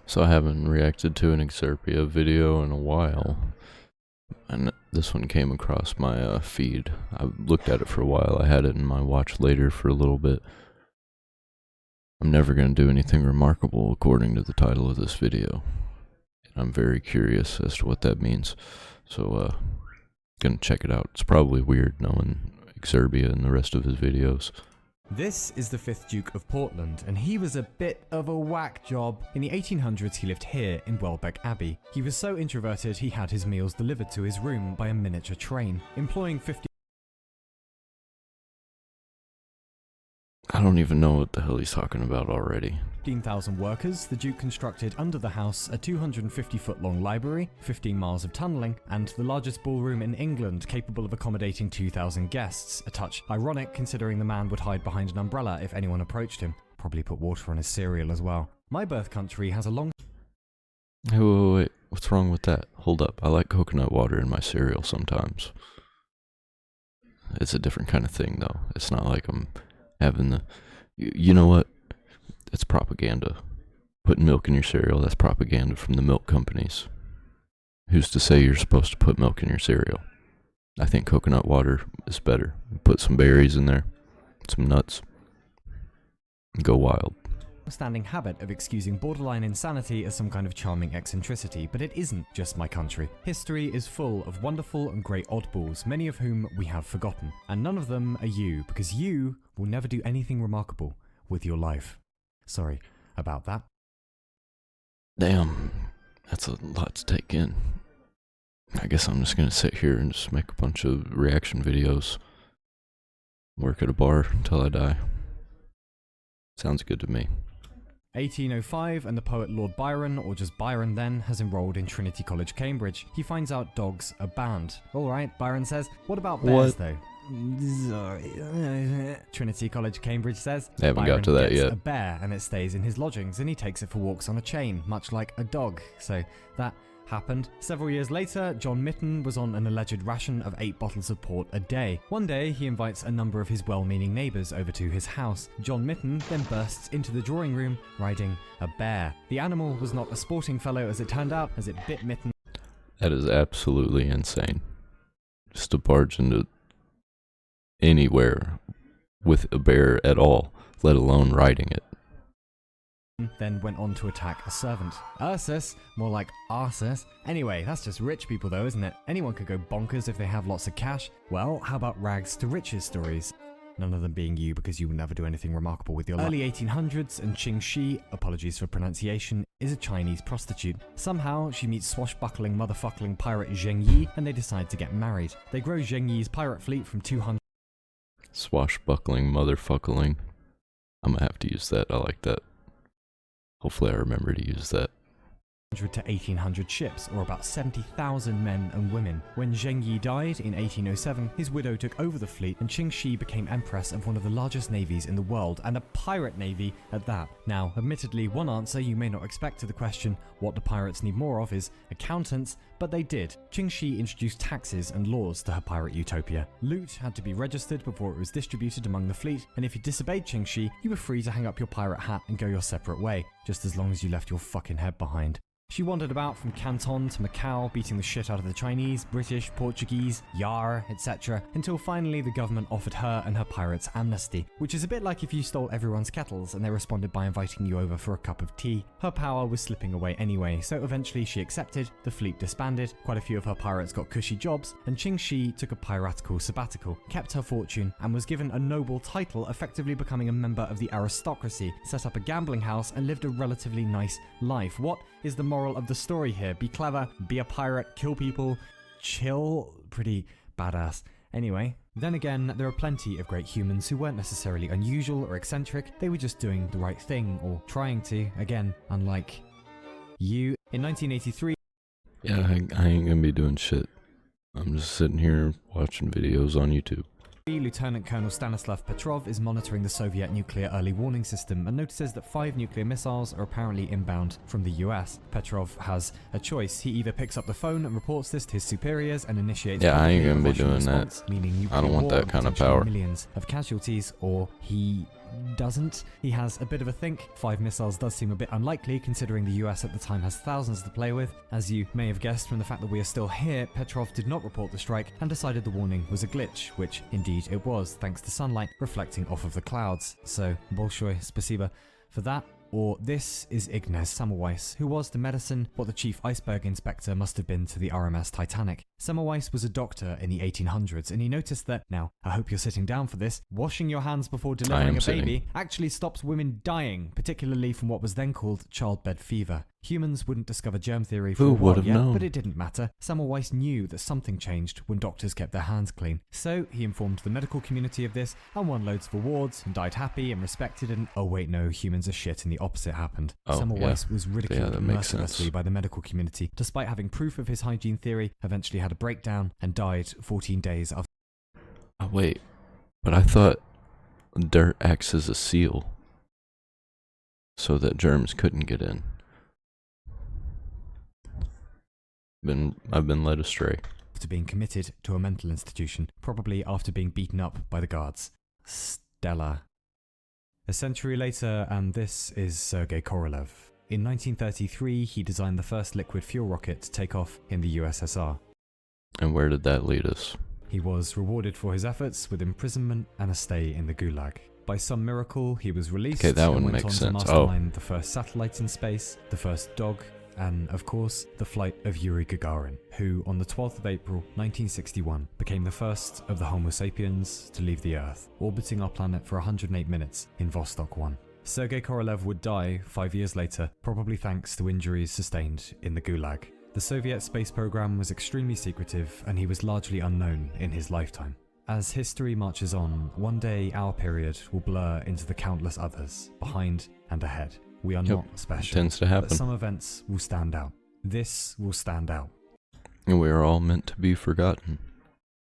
So I haven't reacted to an exurb1a video in a while, and this one came across my feed. I looked at it for a while. I had it in my watch later for a little bit. I'm never going to do anything remarkable according to the title of this video, and I'm very curious as to what that means. So gonna check it out. It's probably weird knowing exurb1a and the rest of his videos. This is the 5th Duke of Portland, and he was a bit of a whack job. In the 1800s, he lived here in Welbeck Abbey. He was so introverted he had his meals delivered to his room by a miniature train, employing 50. I don't even know what the hell he's talking about already. 15,000 workers. The Duke constructed under the house a 250-foot-long library, 15 miles of tunnelling, and the largest ballroom in England, capable of accommodating 2,000 guests. A touch ironic, considering the man would hide behind an umbrella if anyone approached him. Probably put water on his cereal as well. My birth country has a long... Hey, wait, what's wrong with that? Hold up, I like coconut water in my cereal sometimes. It's a different kind of thing, though. It's not like I'm having the... You know what? It's propaganda. Putting milk in your cereal, that's propaganda from the milk companies. Who's to say you're supposed to put milk in your cereal? I think coconut water is better. Put some berries in there, some nuts, and go wild. Standing habit of excusing borderline insanity as some kind of charming eccentricity, but it isn't just my country. History is full of wonderful and great oddballs, many of whom we have forgotten. And none of them are you, because you will never do anything remarkable with your life. Sorry about that. Damn, that's a lot to take in. I guess I'm just gonna sit here and just make a bunch of reaction videos. Work at a bar until I die. Sounds good to me. 1805, and the poet Lord Byron, or just Byron then, has enrolled in Trinity College, Cambridge. He finds out dogs are banned. Alright, Byron says, what about bears though? Sorry. Trinity College, Cambridge says, They haven't Byron got to that gets yet. a bear and it stays in his lodgings and he takes it for walks on a chain, much like a dog. So that happened. Several years later, John Mitten was on an alleged ration of 8 bottles of port a day. One day, he invites a number of his well-meaning neighbours over to his house. John Mitten then bursts into the drawing room riding a bear. The animal was not a sporting fellow as it turned out, as it bit Mitten. That is absolutely insane. Just to barge into anywhere with a bear at all, let alone riding it. Then went on to attack a servant. Ursus, more like Arsus. Anyway, that's just rich people though, isn't it? Anyone could go bonkers if they have lots of cash. Well, how about rags to riches stories? None of them being you, because you will never do anything remarkable with your life. Early 1800s, and Qing Shi, apologies for pronunciation, is a Chinese prostitute. Somehow, she meets swashbuckling motherfuckling pirate Zheng Yi, and they decide to get married. They grow Zheng Yi's pirate fleet from 200... Swashbuckling motherfuckling. I'm gonna have to use that. I like that. Hopefully I remember to use that. to 1800 ships, or about 70,000 men and women. When Zheng Yi died in 1807, his widow took over the fleet and Qing Shi became empress of one of the largest navies in the world, and a pirate navy at that. Now, admittedly, one answer you may not expect to the question, what do pirates need more of, is accountants, but they did. Qing Shi introduced taxes and laws to her pirate utopia. Loot had to be registered before it was distributed among the fleet, and if you disobeyed Qing Shi, you were free to hang up your pirate hat and go your separate way, just as long as you left your fucking head behind. She wandered about from Canton to Macau, beating the shit out of the Chinese, British, Portuguese, Yar, etc., until finally the government offered her and her pirates amnesty, which is a bit like if you stole everyone's kettles and they responded by inviting you over for a cup of tea. Her power was slipping away anyway, so eventually she accepted, the fleet disbanded, quite a few of her pirates got cushy jobs, and Qing Shi took a piratical sabbatical, kept her fortune, and was given a noble title, effectively becoming a member of the aristocracy, set up a gambling house, and lived a relatively nice life. What is the moral of the story here? Be clever, be a pirate, kill people, chill, pretty badass. Anyway, then again, there are plenty of great humans who weren't necessarily unusual or eccentric, they were just doing the right thing, or trying to, again, unlike you. In 1983... Yeah, I ain't gonna be doing shit. I'm just sitting here watching videos on YouTube. Lieutenant Colonel Stanislav Petrov is monitoring the Soviet nuclear early warning system and notices that 5 nuclear missiles are apparently inbound from the US. Petrov has a choice. He either picks up the phone and reports this to his superiors and initiates I ain't gonna be Russian doing response, that. meaning I don't want war that kind of potentially power. millions of casualties, or he doesn't. He has a bit of a think. 5 missiles does seem a bit unlikely considering the US at the time has thousands to play with. As you may have guessed from the fact that we are still here, Petrov did not report the strike and decided the warning was a glitch, which indeed it was, thanks to sunlight reflecting off of the clouds. So, bolshoi spasiba for that. Or this is Ignaz Semmelweis, who was to medicine what the chief iceberg inspector must have been to the RMS Titanic. Semmelweis was a doctor in the 1800s, and he noticed that, now, I hope you're sitting down for this, washing your hands before delivering a baby actually stops women dying, particularly from what was then called childbed fever. Humans wouldn't discover germ theory for a while yet, but it didn't matter. Semmelweis knew that something changed when doctors kept their hands clean. So he informed the medical community of this and won loads of awards and died happy and respected, and oh wait no, humans are shit and the opposite happened. Semmelweis was ridiculed mercilessly by the medical community, despite having proof of his hygiene theory, eventually had a breakdown and died 14 days after. Oh wait, but I thought dirt acts as a seal so that germs couldn't get in. I've been led astray. After being committed to a mental institution, probably after being beaten up by the guards. Stella. A century later, and this is Sergei Korolev. In 1933, he designed the first liquid fuel rocket to take off in the USSR. And where did that lead us? He was rewarded for his efforts with imprisonment and a stay in the Gulag. By some miracle, he was released and went on makes to sense. mastermind the first satellite in space, the first dog, and, of course, the flight of Yuri Gagarin, who, on the 12th of April 1961, became the first of the Homo sapiens to leave the Earth, orbiting our planet for 108 minutes in Vostok 1. Sergei Korolev would die 5 years later, probably thanks to injuries sustained in the Gulag. The Soviet space program was extremely secretive, and he was largely unknown in his lifetime. As history marches on, one day our period will blur into the countless others, behind and ahead. We are not special, tends to happen. But some events will stand out. This will stand out. And we are all meant to be forgotten.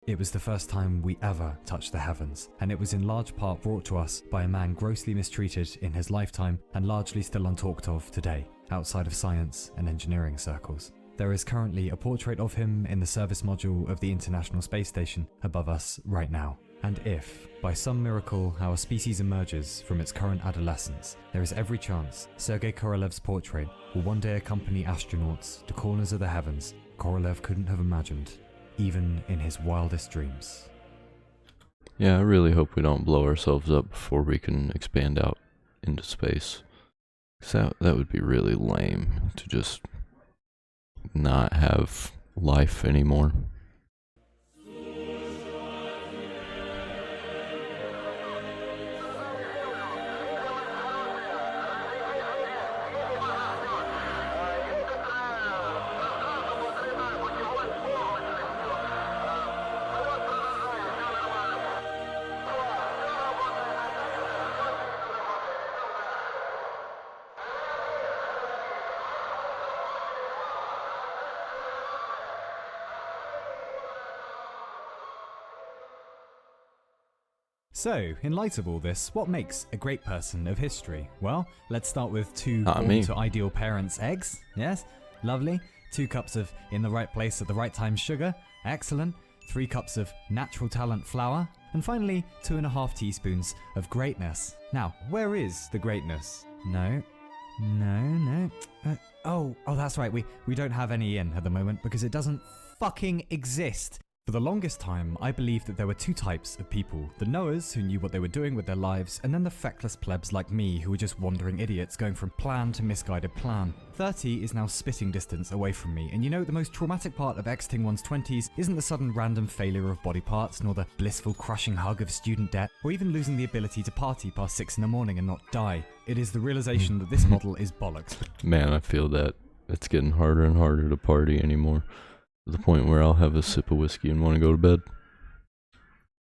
It was the first time we ever touched the heavens, and it was in large part brought to us by a man grossly mistreated in his lifetime and largely still untalked of today, outside of science and engineering circles. There is currently a portrait of him in the service module of the International Space Station above us right now. And if, by some miracle, our species emerges from its current adolescence, there is every chance Sergei Korolev's portrait will one day accompany astronauts to corners of the heavens Korolev couldn't have imagined, even in his wildest dreams. Yeah, I really hope we don't blow ourselves up before we can expand out into space. 'Cause that would be really lame to just not have life anymore. So, in light of all this, what makes a great person of history? Well, let's start with two born to ideal parents' eggs. Yes, lovely. 2 cups of in the right place at the right time sugar. Excellent. 3 cups of natural talent flour. And finally, 2.5 teaspoons of greatness. Now, where is the greatness? No. Oh, that's right. We don't have any in at the moment because it doesn't fucking exist. For the longest time, I believed that there were 2 types of people. The knowers, who knew what they were doing with their lives, and then the feckless plebs like me, who were just wandering idiots going from plan to misguided plan. 30 is now spitting distance away from me, and you know the most traumatic part of exiting one's 20s isn't the sudden random failure of body parts, nor the blissful crushing hug of student debt, or even losing the ability to party past 6 in the morning and not die. It is the realization that this model is bollocks. Man, I feel that it's getting harder and harder to party anymore. To the point where I'll have a sip of whiskey and want to go to bed.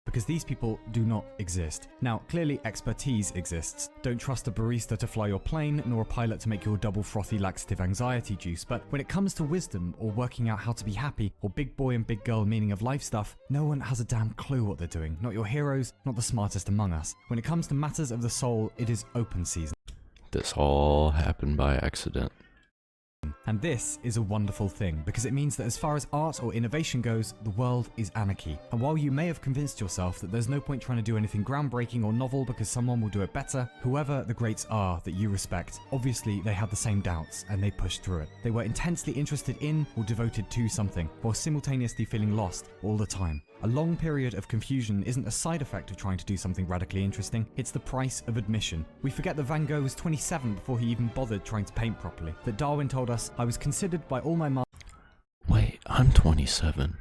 Because these people do not exist. Now, clearly expertise exists. Don't trust a barista to fly your plane, nor a pilot to make your double frothy laxative anxiety juice. But when it comes to wisdom, or working out how to be happy, or big boy and big girl meaning of life stuff, no one has a damn clue what they're doing. Not your heroes, not the smartest among us. When it comes to matters of the soul, it is open season. This all happened by accident. And this is a wonderful thing, because it means that as far as art or innovation goes, the world is anarchy. And while you may have convinced yourself that there's no point trying to do anything groundbreaking or novel because someone will do it better, whoever the greats are that you respect, obviously they had the same doubts and they pushed through it. They were intensely interested in or devoted to something, while simultaneously feeling lost all the time. A long period of confusion isn't a side effect of trying to do something radically interesting, it's the price of admission. We forget that Van Gogh was 27 before he even bothered trying to paint properly, that Darwin told us, "I was considered by all my Wait, I'm 27.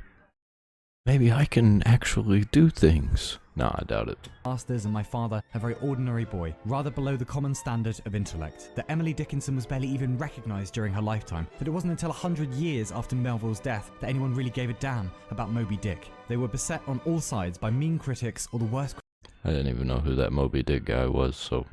Maybe I can actually do things. Nah, I doubt it. masters and my father a very ordinary boy, rather below the common standard of intellect, that Emily Dickinson was barely even recognised during her lifetime, that it wasn't until 100 years after Melville's death that anyone really gave a damn about Moby Dick. They were beset on all sides by mean critics or the worst I didn't even know who that Moby Dick guy was, so...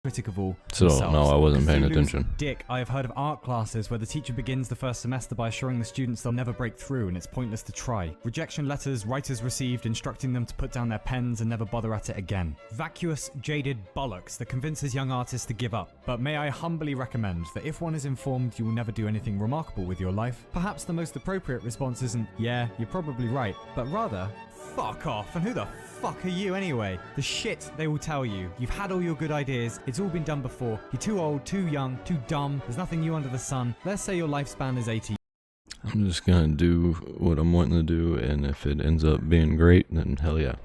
critic of all So, themselves. no, I wasn't paying Cthulhu's attention. Dick, I have heard of art classes where the teacher begins the first semester by assuring the students they'll never break through and it's pointless to try. Rejection letters writers received instructing them to put down their pens and never bother at it again. Vacuous, jaded bollocks that convinces young artists to give up. But may I humbly recommend that if one is informed you will never do anything remarkable with your life, perhaps the most appropriate response isn't, "Yeah, you're probably right," but rather, "Fuck off, and who the fuck are you anyway?" The shit they will tell you. You've had all your good ideas, it's all been done before, you're too old, too young, too dumb, there's nothing new under the sun. Let's say your lifespan is 80. I'm just gonna do what I'm wanting to do, and if it ends up being great, then hell yeah.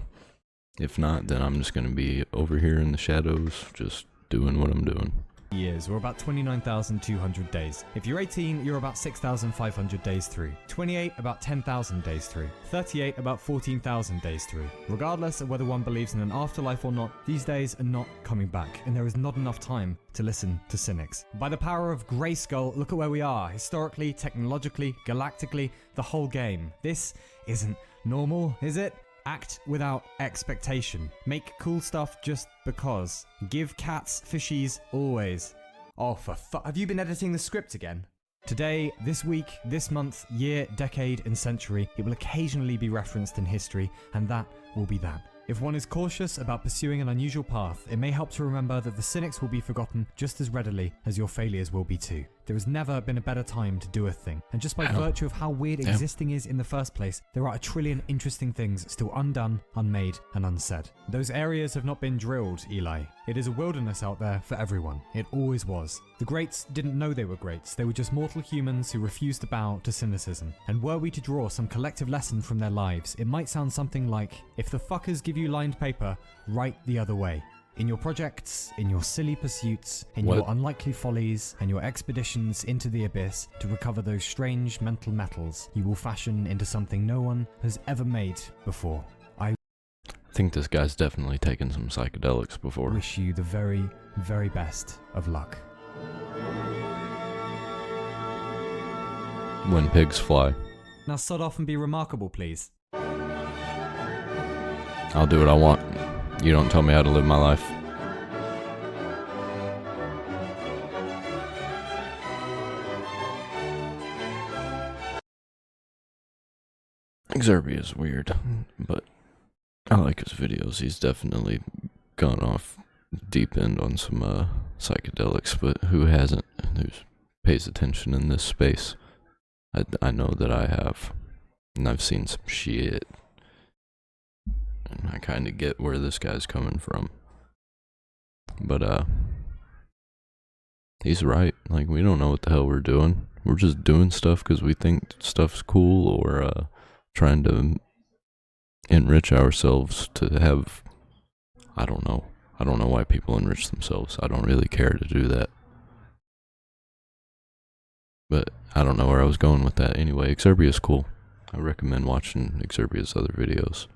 If not, then I'm just gonna be over here in the shadows, just doing what I'm doing. Years, or about 29,200 days. If you're 18, you're about 6,500 days through. 28, about 10,000 days through. 38, about 14,000 days through. Regardless of whether one believes in an afterlife or not, these days are not coming back, and there is not enough time to listen to cynics. By the power of Grayskull, look at where we are, historically, technologically, galactically, the whole game. This isn't normal, is it? Act without expectation. Make cool stuff just because. Give cats fishies always. Oh, for fuck. Have you been editing the script again? Today, this week, this month, year, decade, and century, it will occasionally be referenced in history, and that will be that. If one is cautious about pursuing an unusual path, it may help to remember that the cynics will be forgotten just as readily as your failures will be too. There has never been a better time to do a thing, and just by virtue of how weird existing is in the first place, there are a trillion interesting things still undone, unmade, and unsaid. Those areas have not been drilled, Eli. It is a wilderness out there for everyone. It always was. The greats didn't know they were greats, they were just mortal humans who refused to bow to cynicism. And were we to draw some collective lesson from their lives, it might sound something like, if the fuckers give you lined paper, write the other way. In your projects, in your silly pursuits, in your unlikely follies, and your expeditions into the abyss to recover those strange mental metals you will fashion into something no one has ever made before. I think this guy's definitely taken some psychedelics before. wish you the very, very best of luck. When pigs fly. Now sod off and be remarkable, please. I'll do what I want. You don't tell me how to live my life. exurb1a is weird, but I like his videos. He's definitely gone off deep end on some psychedelics, but who hasn't? Who pays attention in this space? I know that I have, and I've seen some shit. And I kind of get where this guy's coming from. But, he's right. Like, we don't know what the hell we're doing. We're just doing stuff because we think stuff's cool, or, trying to enrich ourselves to have, I don't know. I don't know why people enrich themselves. I don't really care to do that. But I don't know where I was going with that. Anyway, exurb1a is cool. I recommend watching exurb1a's other videos.